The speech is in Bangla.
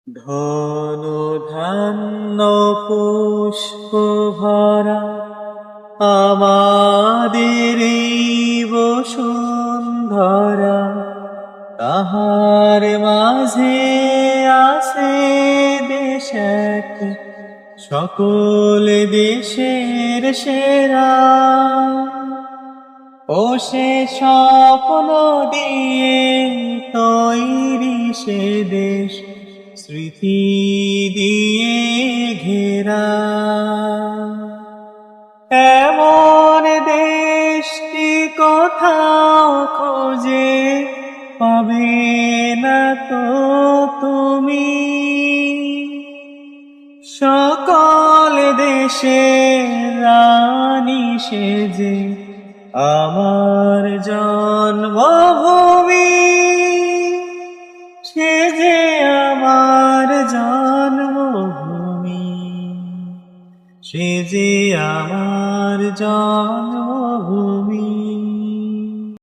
ধন ধান্য পুষ্প ভরা আমাদের এই বসুন্ধরা, তাহার মাঝে আছে দেশ এক, সকল দেশের সেরা। ও সে স্বপ্ন দিয়ে তৈরি সে দেশ, স্মৃতি দিয়ে ঘেরা। এমন দেশটি কোথাও খুঁজে পাবে না তো তুমি। সকল দেশের রানী সেজে আমার জন্মভূমি, সে যে আমার জন্মভূমি, সে যে আমার জন্মভূমি।